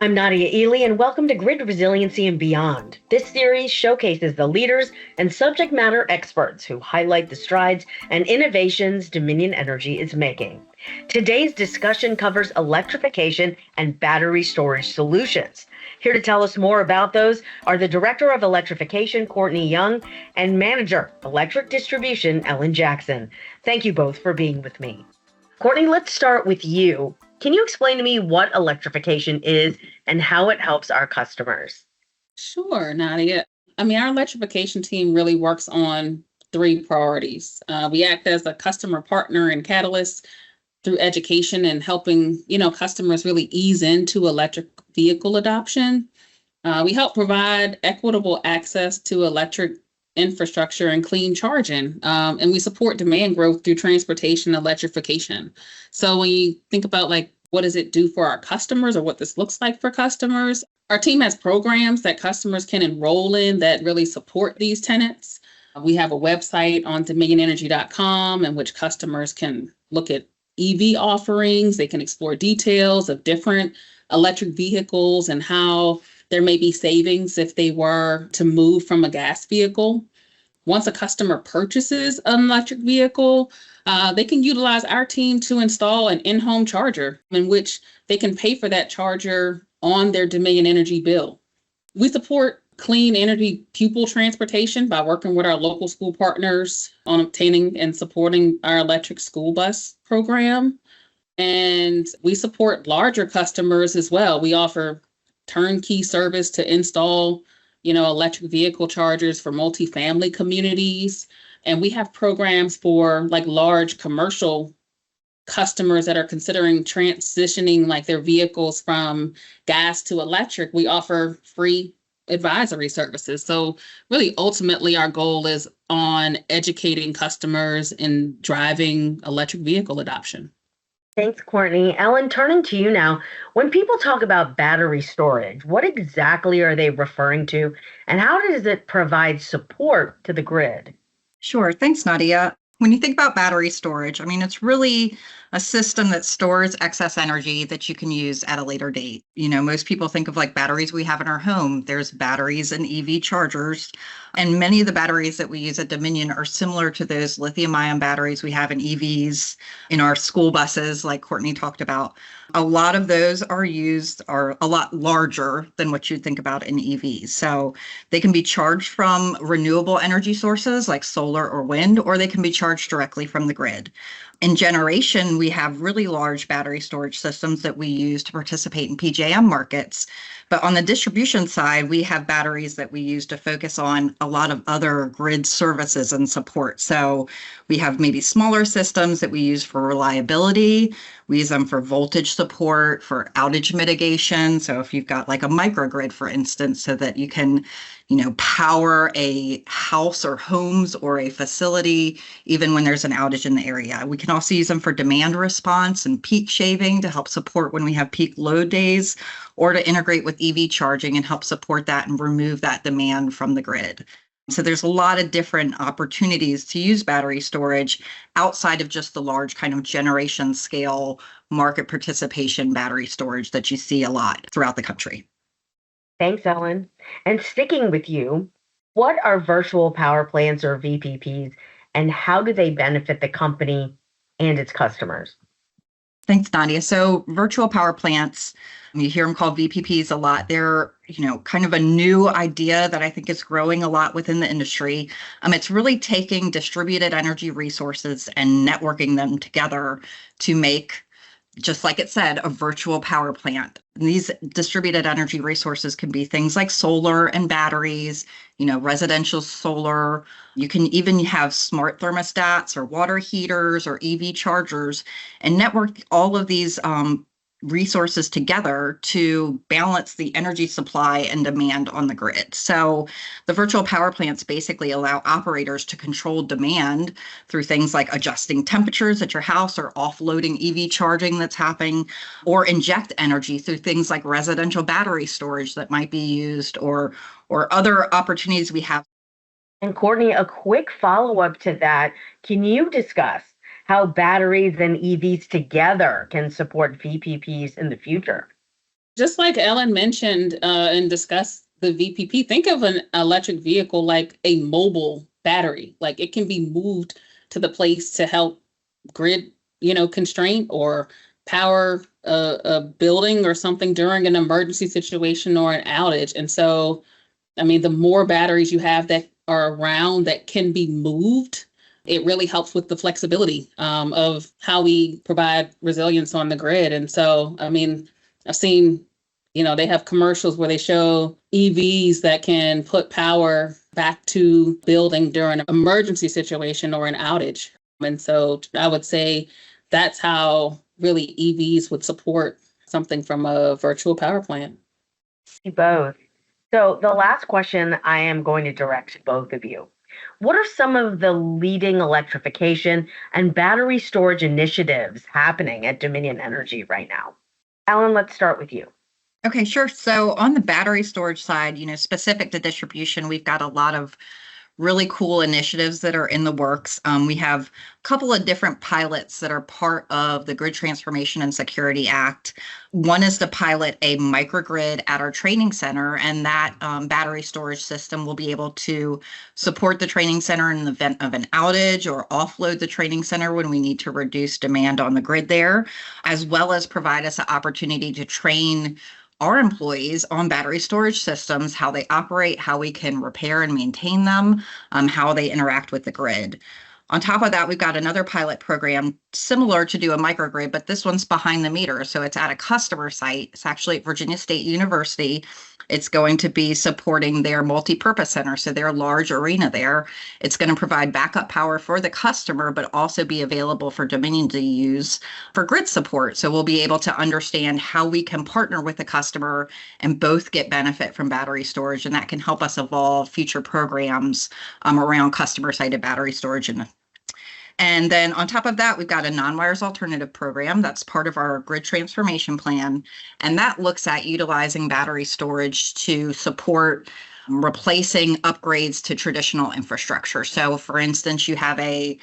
I'm Nadia Ely, and welcome to Grid Resiliency and Beyond. This series showcases the leaders and subject matter experts who highlight the strides and innovations Dominion Energy is making. Today's discussion covers electrification and battery storage solutions. Here to tell us more about those are the Director of Electrification, Courtney Young, and Manager, Electric Distribution, Ellen Jackson. Thank you both for being with me. Courtney, let's start with you. Can you explain to me what electrification is and how it helps our customers? Sure, Nadia. Our electrification team really works on three priorities. We act as a customer partner and catalyst through education and helping, customers really ease into electric vehicle adoption. We help provide equitable access to electric infrastructure and clean charging. And we support demand growth through transportation electrification. So when you think about what does it do for our customers or what this looks like for customers, our team has programs that customers can enroll in that really support these tenets. We have a website on dominionenergy.com in which customers can look at EV offerings. They can explore details of different electric vehicles and how there may be savings if they were to move from a gas vehicle. Once a customer purchases an electric vehicle, they can utilize our team to install an in-home charger in which they can pay for that charger on their Dominion Energy bill. We support clean energy pupil transportation by working with our local school partners on obtaining and supporting our electric school bus program. And we support larger customers as well. We offer turnkey service to install, electric vehicle chargers for multifamily communities. And we have programs for large commercial customers that are considering transitioning their vehicles from gas to electric. We offer free advisory services. So really, ultimately, our goal is on educating customers in driving electric vehicle adoption. Thanks, Courtney. Ellen, turning to you now. When people talk about battery storage, what exactly are they referring to, and how does it provide support to the grid? Sure. Thanks, Nadia. When you think about battery storage, it's really a system that stores excess energy that you can use at a later date. Most people think of batteries we have in our home. There's batteries and EV chargers, and many of the batteries that we use at Dominion are similar to those lithium-ion batteries we have in EVs, in our school buses, like Courtney talked about. A lot of those are a lot larger than what you'd think about in EVs. So they can be charged from renewable energy sources like solar or wind, or they can be charged directly from the grid. In generation, we have really large battery storage systems that we use to participate in PJM markets. But on the distribution side, we have batteries that we use to focus on a lot of other grid services and support. So we have maybe smaller systems that we use for reliability. We use them for voltage support, for outage mitigation. So if you've got a microgrid, for instance, so that you can, power a house or homes or a facility, even when there's an outage in the area. We can also use them for demand response and peak shaving to help support when we have peak load days, or to integrate with EV charging and help support that and remove that demand from the grid. So there's a lot of different opportunities to use battery storage outside of just the large kind of generation scale market participation battery storage that you see a lot throughout the country. Thanks, Ellen. And sticking with you, what are virtual power plants or VPPs, and how do they benefit the company and its customers? Thanks, Nadia. So virtual power plants, you hear them called VPPs a lot. They're, kind of a new idea that I think is growing a lot within the industry. It's really taking distributed energy resources and networking them together to make, just like it said, a virtual power plant. And these distributed energy resources can be things like solar and batteries, residential solar. You can even have smart thermostats or water heaters or EV chargers, and network all of these resources together to balance the energy supply and demand on the grid. So the virtual power plants basically allow operators to control demand through things like adjusting temperatures at your house or offloading EV charging that's happening, or inject energy through things like residential battery storage that might be used, or other opportunities we have. And Courtney, a quick follow-up to that. Can you discuss how batteries and EVs together can support VPPs in the future? Just like Ellen mentioned and discussed the VPP, think of an electric vehicle like a mobile battery. Like it can be moved to the place to help grid, constraint or power a building or something during an emergency situation or an outage. And so, I mean, the more batteries you have that are around that can be moved, it really helps with the flexibility of how we provide resilience on the grid. And so, I mean, I've seen, they have commercials where they show EVs that can put power back to building during an emergency situation or an outage. And so I would say that's how really EVs would support something from a virtual power plant. Both. So the last question I am going to direct to both of you. What are some of the leading electrification and battery storage initiatives happening at Dominion Energy right now? Alan, let's start with you. Okay, sure. So on the battery storage side, specific to distribution, we've got a lot of really cool initiatives that are in the works. We have a couple of different pilots that are part of the Grid Transformation and Security Act. One is to pilot a microgrid at our training center, and that battery storage system will be able to support the training center in the event of an outage or offload the training center when we need to reduce demand on the grid there, as well as provide us an opportunity to train our employees on battery storage systems, how they operate, how we can repair and maintain them, how they interact with the grid. On top of that, we've got another pilot program similar to do a microgrid, but this one's behind the meter. So it's at a customer site. It's actually at Virginia State University. It's going to be supporting their multi-purpose center, so their large arena there. It's going to provide backup power for the customer, but also be available for Dominion to use for grid support. So we'll be able to understand how we can partner with the customer and both get benefit from battery storage, and that can help us evolve future programs around customer-sited battery storage. And then on top of that, we've got a non-wires alternative program that's part of our grid transformation plan. And that looks at utilizing battery storage to support replacing upgrades to traditional infrastructure. So for instance, you have a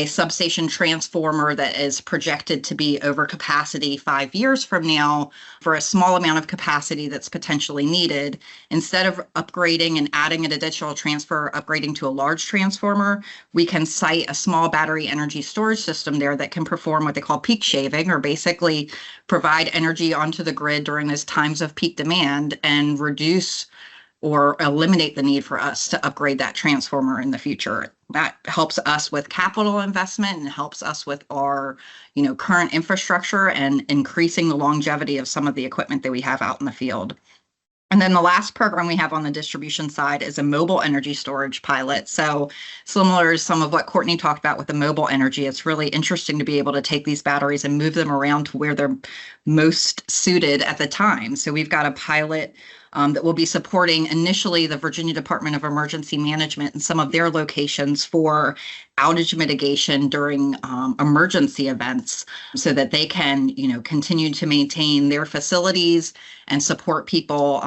substation transformer that is projected to be over capacity 5 years from now for a small amount of capacity that's potentially needed. Instead of upgrading and adding an additional transfer, upgrading to a large transformer, we can site a small battery energy storage system there that can perform what they call peak shaving, or basically provide energy onto the grid during those times of peak demand and reduce or eliminate the need for us to upgrade that transformer in the future. That helps us with capital investment and helps us with our, current infrastructure and increasing the longevity of some of the equipment that we have out in the field. And then the last program we have on the distribution side is a mobile energy storage pilot. So similar to some of what Courtney talked about with the mobile energy, it's really interesting to be able to take these batteries and move them around to where they're most suited at the time. So we've got a pilot that will be supporting initially the Virginia Department of Emergency Management and some of their locations for outage mitigation during emergency events so that they can, continue to maintain their facilities and support people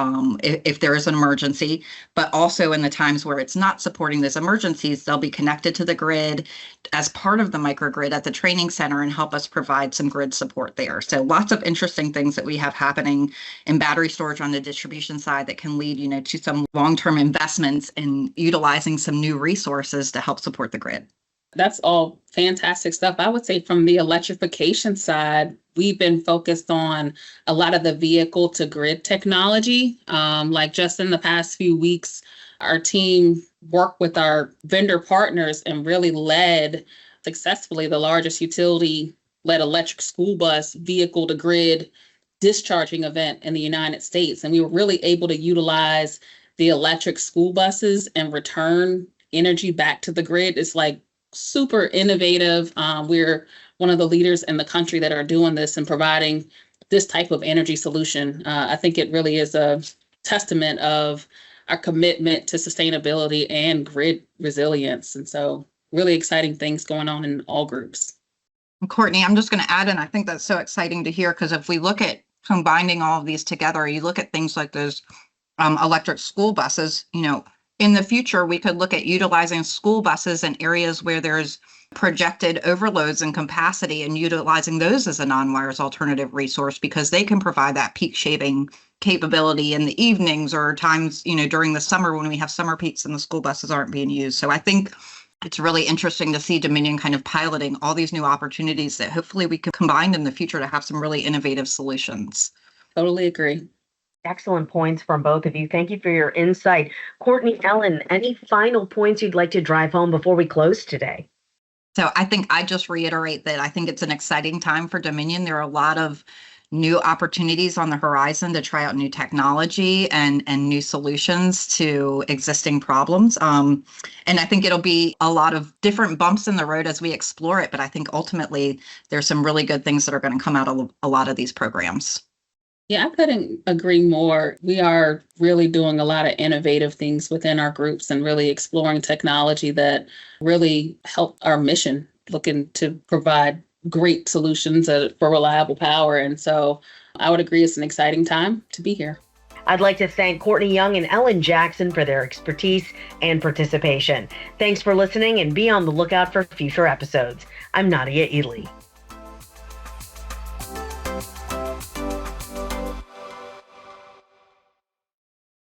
if there is an emergency. But also in the times where it's not supporting those emergencies, they'll be connected to the grid as part of the microgrid at the training center and help us provide some grid support there. So lots of interesting things that we have happening in battery storage on the distribution side that can lead, to some long-term investments in utilizing some new resources to help support the grid. That's all fantastic stuff. I would say from the electrification side, we've been focused on a lot of the vehicle to grid technology. Like just in the past few weeks, our team worked with our vendor partners and really led successfully the largest utility-led electric school bus vehicle to grid discharging event in the United States. And we were really able to utilize the electric school buses and return energy back to the grid. It's like super innovative. We're one of the leaders in the country that are doing this and providing this type of energy solution. I think it really is a testament of our commitment to sustainability and grid resilience. And so really exciting things going on in all groups. Courtney, I'm just going to add in, I think that's so exciting to hear, because if we look at combining all of these together, you look at things like those electric school buses, In the future, we could look at utilizing school buses in areas where there's projected overloads in capacity and utilizing those as a non-wires alternative resource because they can provide that peak shaving capability in the evenings or times, during the summer when we have summer peaks and the school buses aren't being used. So I think it's really interesting to see Dominion kind of piloting all these new opportunities that hopefully we can combine in the future to have some really innovative solutions. Totally agree. Excellent points from both of you. Thank you for your insight. Courtney, Ellen, any final points you'd like to drive home before we close today? So I think I just reiterate that I think it's an exciting time for Dominion. There are a lot of new opportunities on the horizon to try out new technology and new solutions to existing problems. And I think it'll be a lot of different bumps in the road as we explore it. But I think ultimately there's some really good things that are going to come out of a lot of these programs. Yeah, I couldn't agree more. We are really doing a lot of innovative things within our groups and really exploring technology that really help our mission, looking to provide great solutions for reliable power. And so I would agree it's an exciting time to be here. I'd like to thank Courtney Young and Ellen Jackson for their expertise and participation. Thanks for listening and be on the lookout for future episodes. I'm Nadia Ely.